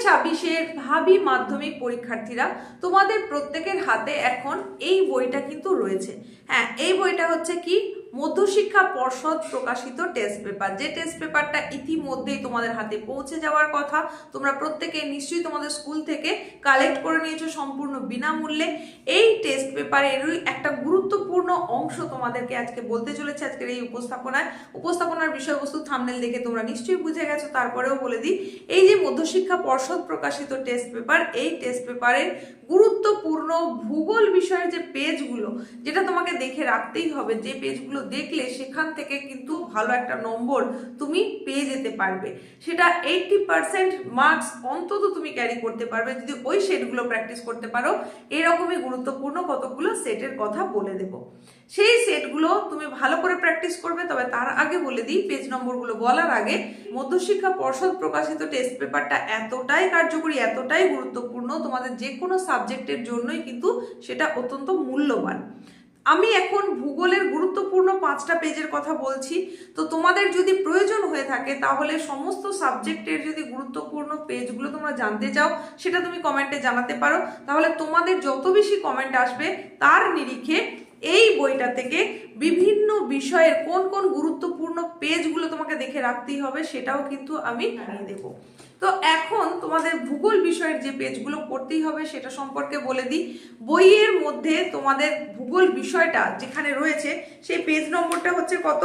2026-এর ভাবী মাধ্যমিক পরীক্ষার্থীরা, তোমাদের প্রত্যেকের হাতে এখন এই বইটা কিন্তু রয়েছে। হ্যাঁ, এই বইটা হচ্ছে কি, মধ্যশিক্ষা পর্ষদ প্রকাশিত টেস্ট পেপার। যে টেস্ট পেপারটা ইতিমধ্যেই তোমাদের হাতে পৌঁছে যাওয়ার কথা। তোমরা প্রত্যেকে নিশ্চয়ই তোমাদের স্কুল থেকে কালেক্ট করে নিয়েছো সম্পূর্ণ বিনামূল্যে। এই টেস্ট পেপারেরই একটা গুরুত্বপূর্ণ অংশ তোমাদেরকে আজকে বলতে চলেছে আজকের এই উপস্থাপনার বিষয়বস্তু থাম্বনেল দেখে তোমরা নিশ্চয়ই বুঝে গেছো। তারপরেও বলে দিই, এই যে মধ্যশিক্ষা পর্ষদ প্রকাশিত টেস্ট পেপার, এই টেস্ট পেপারের গুরুত্বপূর্ণ ভূগোল বিষয়ের যে পেজগুলো, যেটা তোমাকে দেখে রাখতেই হবে, যে পেজগুলো দেখলে সেখান থেকে কিন্তু ভালো একটা নম্বর তুমি পেয়ে যেতে পারবে। সেটা 80% মার্কস অন্তত তুমি ক্যারি করতে পারবে যদি ওই সেটগুলো প্র্যাকটিস করতে পারো। এরকমই গুরুত্বপূর্ণ কতগুলো সেটের কথা বলে দেব। সেই সেটগুলো তুমি ভালো করে প্র্যাকটিস করবে। তবে তার আগে বলে দিই, পেজ নম্বরগুলো বলার আগে, মধ্যশিক্ষা পর্ষদ প্রকাশিত টেস্ট পেপারটা এতটাই কার্যকরী, এতটাই গুরুত্বপূর্ণ, তোমাদের যে কোনো সাবজেক্টের জন্যই কিন্তু সেটা অত্যন্ত মূল্যবান। আমি এখন ভূগোলের গুরুত্বপূর্ণ 5টা পেজের কথা বলছি। তো তোমাদের যদি প্রয়োজন হয়ে থাকে তাহলে সমস্ত সাবজেক্টের যদি গুরুত্বপূর্ণ পেজগুলো তোমরা জানতে চাও, সেটা তুমি কমেন্টে জানাতে পারো। তাহলে তোমাদের যত বেশি কমেন্ট আসবে তার নিরিখে এই বইটা থেকে বিভিন্ন বিষয়ের কোন কোন গুরুত্বপূর্ণ পেজগুলো তোমাকে দেখে রাখতেই হবে সেটাও কিন্তু আমি জানিয়ে দেবো। তো এখন তোমাদের ভূগোল বিষয়ের যে পেজগুলো করতেই হবে সেটা সম্পর্কে বলে দিই। বইয়ের মধ্যে তোমাদের ভূগোল বিষয়টা যেখানে রয়েছে সেই পেজ নম্বরটা হচ্ছে কত,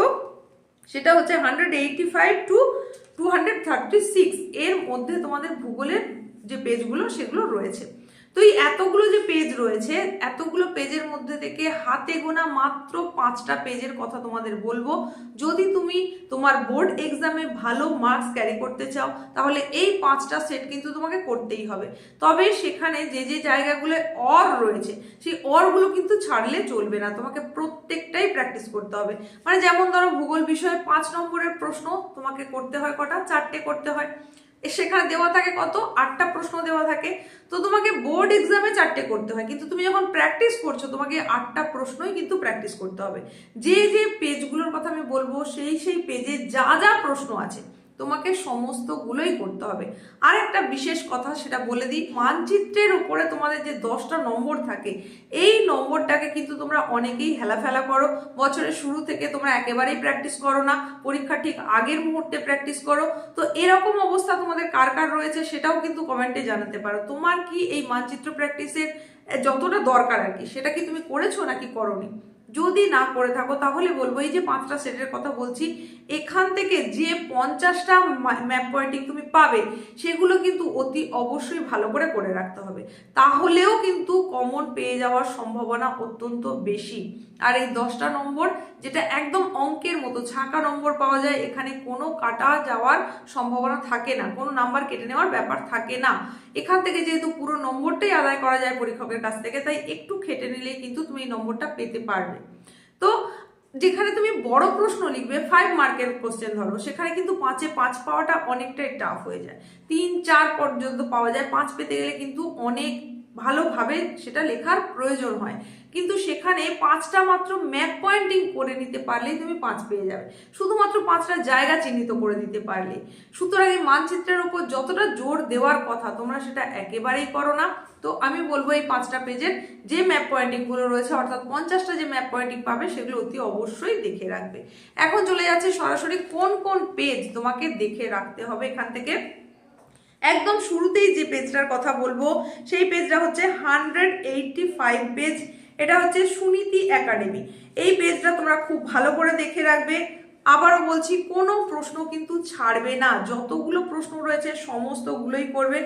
সেটা হচ্ছে 185 টু 236। এর মধ্যে তোমাদের ভূগোলের যে পেজগুলো সেগুলো রয়েছে। তো এই এতগুলো যে পেজ রয়েছে, এতগুলো পেজের মধ্যে থেকে হাতে গোনা মাত্র 5টা পেজের কথা তোমাদের বলবো। যদি তুমি তোমার বোর্ড এক্সামে ভালো মার্কস ক্যারি করতে চাও তাহলে এই 5টা সেট কিন্তু তোমাকে করতেই হবে। তবে সেখানে যে যে জায়গাগুলো অর রয়েছে সেই অরগুলো কিন্তু ছাড়লে চলবে না, তোমাকে প্রত্যেকটাই প্র্যাকটিস করতে হবে। মানে যেমন ধরো ভূগোল বিষয়ে 5 নম্বরের প্রশ্ন তোমাকে করতে হয় কটা, 4টে করতে হয়। সেখানে দেওয়া থাকে কত, 8টা প্রশ্ন দেওয়া থাকে। তো তোমাকে বোর্ড এক্সামে 4টে করতে হয়, কিন্তু তুমি যখন প্র্যাকটিস করছো তোমাকে 8টা প্রশ্নই কিন্তু প্র্যাকটিস করতে হবে। যে যে পেজগুলোর কথা আমি বলবো সেই সেই পেজে যা যা প্রশ্ন আছে তোমাকে সমস্তগুলোই করতে হবে। আর একটা বিশেষ কথা সেটা বলে দিই, মানচিত্রের উপরে তোমাদের যে 10টা নম্বর থাকে, এই নম্বরটাকে কিন্তু তোমরা অনেকেই হেলাফেলা করো। বছরের শুরু থেকে তোমরা একেবারেই প্র্যাকটিস করো না, পরীক্ষা ঠিক আগের মুহূর্তে প্র্যাকটিস করো। তো এরকম অবস্থা তোমাদের কার কার রয়েছে সেটাও কিন্তু কমেন্টে জানাতে পারো। তোমার কি এই মানচিত্র প্র্যাকটিসের যতটা দরকার আর কি, সেটা কি তুমি করেছো নাকি করোনি? যদি না করে থাকো তাহলে বলবো, এই যে 5টা সেটের কথা বলছি, এখান থেকে যে 50টা ম্যাপ পয়েন্টিং তুমি পাবে সেগুলো কিন্তু অতি অবশ্যই ভালো করে রাখতে হবে। তাহলেও কিন্তু কমন পেয়ে যাওয়ার সম্ভাবনা অত্যন্ত বেশি। আর এই 10টা নম্বর যেটা একদম অঙ্কের মতো ছাঁকা নম্বর পাওয়া যায়, এখানে কোনো কাটা যাওয়ার সম্ভাবনা থাকে না, কোনো নাম্বার কেটে নেওয়ার ব্যাপার থাকে না। এখান থেকে যেহেতু পুরো নম্বরটাই আদায় করা যায় পরীক্ষকের কাছ থেকে, তাই একটু খেটে নিলেই কিন্তু তুমি এই নম্বরটা পেতে পারবে। তো যেখানে তুমি বড় প্রশ্ন লিখবে, 5 মার্কের কোশ্চেন ধরো, সেখানে কিন্তু 5-এ 5 পাওয়াটা অনেকটাই টাফ হয়ে যায়। 3-4 পর্যন্ত পাওয়া যায়, 5 পেতে গেলে কিন্তু অনেক ভালোভাবে সেটা লেখার প্রয়োজন হয়। কিন্তু সেখানে 5টা মাত্র ম্যাপ পয়েন্টিং করে নিতে পারলেই তুমি 5 পেয়ে যাবে, শুধুমাত্র 5টা জায়গা চিহ্নিত করে দিতে পারলে। সুতরাং এই মানচিত্রের উপর যতটা জোর দেওয়ার কথা তোমরা সেটা একেবারেই করো না। তো আমি বলবো এই 5টা পেজের যে ম্যাপ পয়েন্টিংগুলো রয়েছে, অর্থাৎ 50টা যে ম্যাপ পয়েন্টিং পাবে সেগুলো অতি অবশ্যই দেখে রাখবে। এখন চলে যাচ্ছে সরাসরি কোন কোন পেজ তোমাকে দেখে রাখতে হবে। এখান থেকে একদম শুরুতেই যে পেজটার কথা বলবো সেই পেজটা হচ্ছে 185 পেজ। এটা হচ্ছে সুনীতি একাডেমি। এই পেজটা তোমরা খুব ভালো করে দেখে রাখবে। আবারও বলছি, কোনো প্রশ্ন কিন্তু ছাড়বে না, যতগুলো প্রশ্ন রয়েছে সমস্তগুলোই করবে।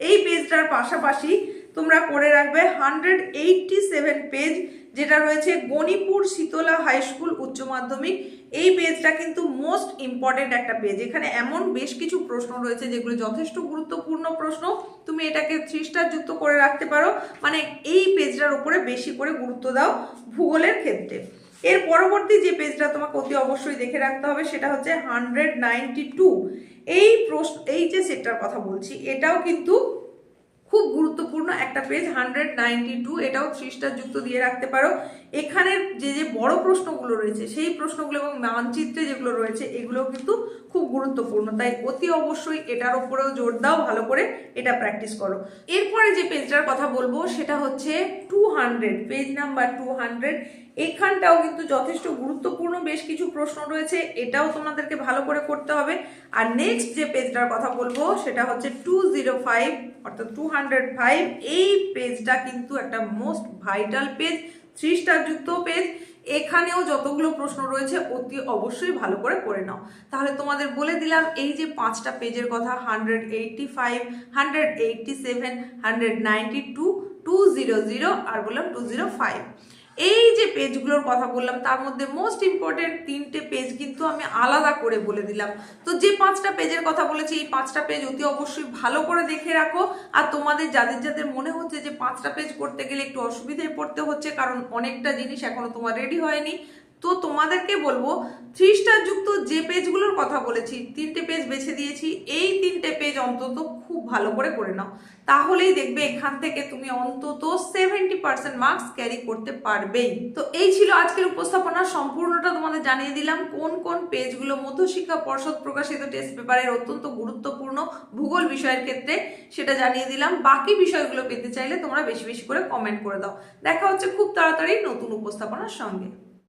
এই পেজটার পাশাপাশি তোমরা করে রাখবে 187 পেজ, যেটা রয়েছে গণিপুর শীতলা হাই স্কুল উচ্চ মাধ্যমিক। এই পেজটা কিন্তু মোস্ট ইম্পর্টেন্ট একটা পেজ। এখানে এমন বেশ কিছু প্রশ্ন রয়েছে যেগুলো যথেষ্ট গুরুত্বপূর্ণ প্রশ্ন, তুমি এটাকে 3 স্টার যুক্ত করে রাখতে পারো। মানে এই পেজটার উপরে বেশি করে গুরুত্ব দাও ভূগোলের ক্ষেত্রে। এর পরবর্তী যে পেজটা তোমাকে অতি অবশ্যই দেখে রাখতে হবে সেটা হচ্ছে 192। এই যে সেটটার কথা বলছি এটাও কিন্তু খুব গুরুত্বপূর্ণ একটা পেজ 192, এটাও 3 স্টার যুক্ত দিয়ে রাখতে পারো। এখানের যে যে বড় প্রশ্নগুলো রয়েছে সেই প্রশ্নগুলো এবং মানচিত্রে যেগুলো রয়েছে এগুলোও কিন্তু খুব গুরুত্বপূর্ণ, তাই অতি অবশ্যই এটার উপরেও জোর দাও, ভালো করে এটা প্র্যাকটিস করো। এরপরে যে পেজটার কথা বলবো সেটা হচ্ছে 200, পেজ নাম্বার 200। এখানটাও কিন্তু যথেষ্ট গুরুত্বপূর্ণ বেশ কিছু প্রশ্ন রয়েছে, এটাও তোমাদেরকে ভালো করে করতে হবে। আর নেক্সট যে পেজটার কথা বলবো সেটা হচ্ছে 205 অর্থাৎ 205। এই পেজটা কিন্তু একটা মোস্ট ভাইটাল পেজ, 3 স্টার যুক্ত পেজ। এখানেও যতগুলো প্রশ্ন রয়েছে অতি অবশ্যই ভালো করে পড়ে নাও। তাহলে তোমাদের বলে দিলাম এই যে 5টা পেজের কথা, 185, 187, 192, 200 আর বললাম 205। এই যে পেজগুলোর কথা বললাম তার মধ্যে মোস্ট ইম্পর্টেন্ট 3টে পেজ কিন্তু আমি আলাদা করে বলে দিলাম। তো যে 5টা পেজের কথা বলেছি এই 5টা পেজ অতি অবশ্যই ভালো করে দেখে রাখো। আর তোমাদের যাদের যাদের মনে হচ্ছে যে 5টা পেজ করতে গেলে একটু অসুবিধায় পড়তে হচ্ছে কারণ অনেকটা জিনিস এখনো তোমার রেডি হয়নি, তো তোমাদেরকে বলবো 3 স্টার যুক্ত যে পেজগুলোর কথা বলেছি 3টে পেজ বেছে দিয়েছি, এই 3টে পেজ অন্তত খুব ভালো করে নাও, তাহলেই দেখবে এখান থেকে তুমি অন্তত 70% মার্কস ক্যারি করতে পারবেই। তো এই ছিল আজকের উপস্থাপনা, সম্পূর্ণটা তোমাদের জানিয়ে দিলাম কোন কোন পেজগুলো মধ্যশিক্ষা পর্ষদ প্রকাশিত টেস্ট পেপারের অত্যন্ত গুরুত্বপূর্ণ ভূগোল বিষয়ের ক্ষেত্রে সেটা জানিয়ে দিলাম। বাকি বিষয়গুলো পেতে চাইলে তোমরা বেশি বেশি করে কমেন্ট করে দাও। দেখা হচ্ছে খুব তাড়াতাড়ি নতুন উপস্থাপনার সঙ্গে।